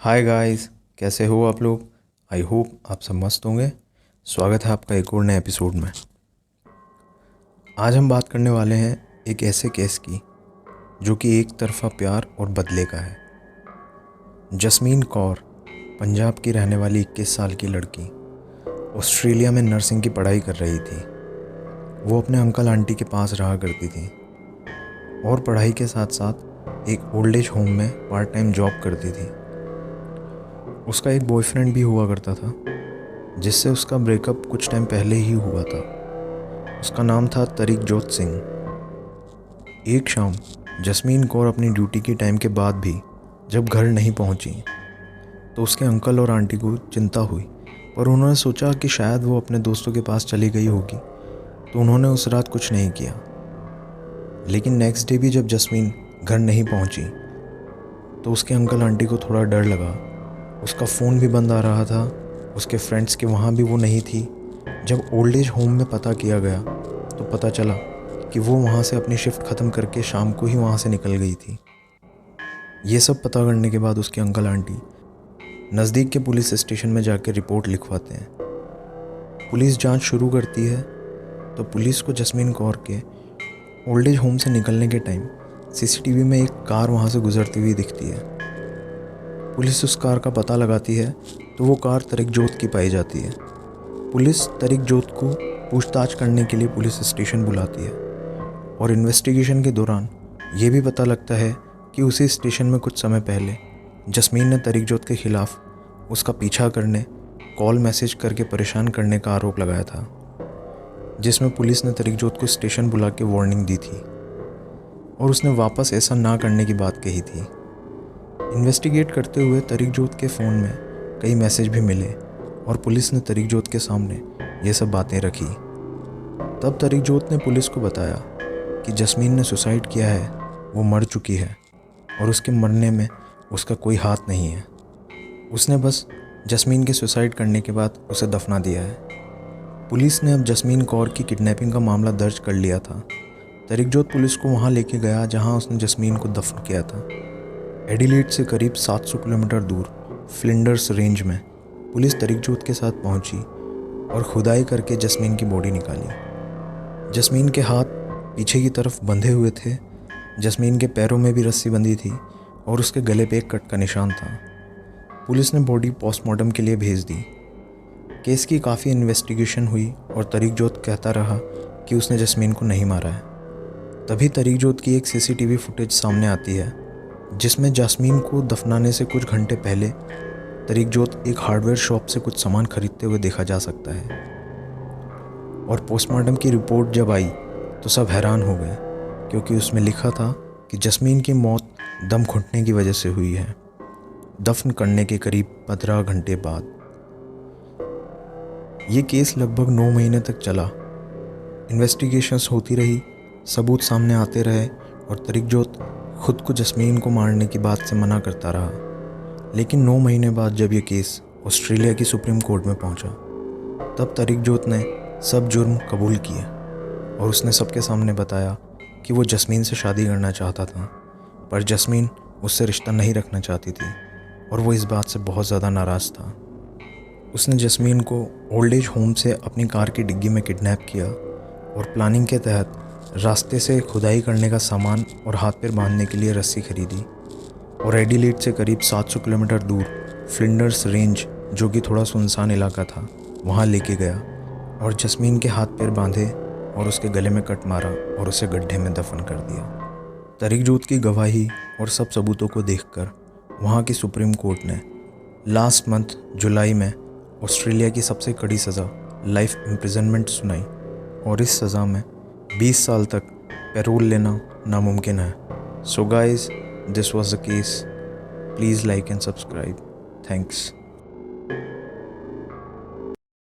Hi guys, कैसे हो आप लोग। आई होप आप सब मस्त होंगे। स्वागत है आपका एक और नए एपिसोड में। आज हम बात करने वाले हैं एक ऐसे केस की जो कि एक तरफा प्यार और बदले का है। जस्मीन कौर पंजाब की रहने वाली 21 साल की लड़की ऑस्ट्रेलिया में नर्सिंग की पढ़ाई कर रही थी। वो अपने अंकल आंटी के पास रहा करती थी और पढ़ाई के साथ साथ एक ओल्ड एज होम में पार्ट टाइम जॉब करती थी। उसका एक बॉयफ्रेंड भी हुआ करता था जिससे उसका ब्रेकअप कुछ टाइम पहले ही हुआ था। उसका नाम था तरीकजोत सिंह। एक शाम जस्मीन कौर अपनी ड्यूटी के टाइम के बाद भी जब घर नहीं पहुंची तो उसके अंकल और आंटी को चिंता हुई, पर उन्होंने सोचा कि शायद वो अपने दोस्तों के पास चली गई होगी, तो उन्होंने उस रात कुछ नहीं किया। लेकिन नेक्स्ट डे भी जब जस्मीन घर नहीं पहुंची तो उसके अंकल आंटी को थोड़ा डर लगा। उसका फ़ोन भी बंद आ रहा था, उसके फ्रेंड्स के वहाँ भी वो नहीं थी। जब ओल्ड एज होम में पता किया गया तो पता चला कि वो वहाँ से अपनी शिफ्ट ख़त्म करके शाम को ही वहाँ से निकल गई थी। ये सब पता करने के बाद उसके अंकल आंटी नज़दीक के पुलिस स्टेशन में जाकर रिपोर्ट लिखवाते हैं। पुलिस जांच शुरू करती है तो पुलिस को जस्मीन कौर के ओल्ड एज होम से निकलने के टाइम सीसीटीवी में एक कार वहाँ से गुजरती हुई दिखती है। पुलिस उस कार का पता लगाती है तो वो कार तरीकजोत की पाई जाती है। पुलिस तरीकजोत को पूछताछ करने के लिए पुलिस स्टेशन बुलाती है और इन्वेस्टिगेशन के दौरान ये भी पता लगता है कि उसी स्टेशन में कुछ समय पहले जस्मीन ने तरीकजोत के ख़िलाफ़ उसका पीछा करने, कॉल मैसेज करके परेशान करने का आरोप लगाया था, जिसमें पुलिस ने तरीकजोत को स्टेशन बुला के वार्निंग दी थी और उसने वापस ऐसा ना करने की बात कही थी। इन्वेस्टिगेट करते हुए तरीकजोत के फ़ोन में कई मैसेज भी मिले और पुलिस ने तरीकजोत के सामने ये सब बातें रखी। तब तरीकजोत ने पुलिस को बताया कि जस्मीन ने सुसाइड किया है, वो मर चुकी है और उसके मरने में उसका कोई हाथ नहीं है। उसने बस जस्मीन के सुसाइड करने के बाद उसे दफना दिया है। पुलिस ने अब जस्मीन कौर की किडनैपिंग का मामला दर्ज कर लिया था। तरीकजोत पुलिस को वहाँ लेके गया जहाँ उसने जस्मीन को दफन किया था। एडिलेड से करीब 700 किलोमीटर दूर फ्लिंडर्स रेंज में पुलिस तरीकजोत के साथ पहुंची और खुदाई करके जस्मीन की बॉडी निकाली। जस्मीन के हाथ पीछे की तरफ बंधे हुए थे, जस्मीन के पैरों में भी रस्सी बंधी थी और उसके गले पे एक कट का निशान था। पुलिस ने बॉडी पोस्टमार्टम के लिए भेज दी। केस की काफ़ी इन्वेस्टिगेशन हुई और तरीकजोत कहता रहा कि उसने जस्मीन को नहीं मारा है। तभी तरीकजोत की एक सीसीटीवी फुटेज सामने आती है जिसमें जस्मीन को दफनाने से कुछ घंटे पहले तरीकजोत एक हार्डवेयर शॉप से कुछ सामान खरीदते हुए देखा जा सकता है। और पोस्टमार्टम की रिपोर्ट जब आई तो सब हैरान हो गए, क्योंकि उसमें लिखा था कि जस्मीन की मौत दम घुटने की वजह से हुई है, दफन करने के करीब 15 घंटे बाद। ये केस लगभग 9 महीने तक चला। इन्वेस्टिगेशंस होती रही, सबूत सामने आते रहे और तरीकजोत खुद को जस्मीन को मारने की बात से मना करता रहा। लेकिन 9 महीने बाद जब ये केस ऑस्ट्रेलिया की सुप्रीम कोर्ट में पहुंचा तब तरीकजोत ने सब जुर्म कबूल किए और उसने सबके सामने बताया कि वो जस्मीन से शादी करना चाहता था, पर जस्मीन उससे रिश्ता नहीं रखना चाहती थी और वो इस बात से बहुत ज़्यादा नाराज़ था। उसने जस्मीन को ओल्ड एज होम से अपनी कार की डिग्गी में किडनैप किया और प्लानिंग के तहत रास्ते से खुदाई करने का सामान और हाथ पैर बांधने के लिए रस्सी खरीदी और एडिलेड से करीब 700 किलोमीटर दूर फ्लिंडर्स रेंज, जो कि थोड़ा सुनसान इलाका था, वहाँ लेके गया और जस्मीन के हाथ पैर बांधे और उसके गले में कट मारा और उसे गड्ढे में दफन कर दिया। तरीकजोत की गवाही और सब सबूतों को देखकर वहाँ की सुप्रीम कोर्ट ने लास्ट मंथ जुलाई में ऑस्ट्रेलिया की सबसे कड़ी सज़ा लाइफ इम्प्रिजनमेंट सुनाई और इस सज़ा में 20 साल तक पैरोल लेना नामुमकिन है। So guys, this was the case. Please like and subscribe. Thanks.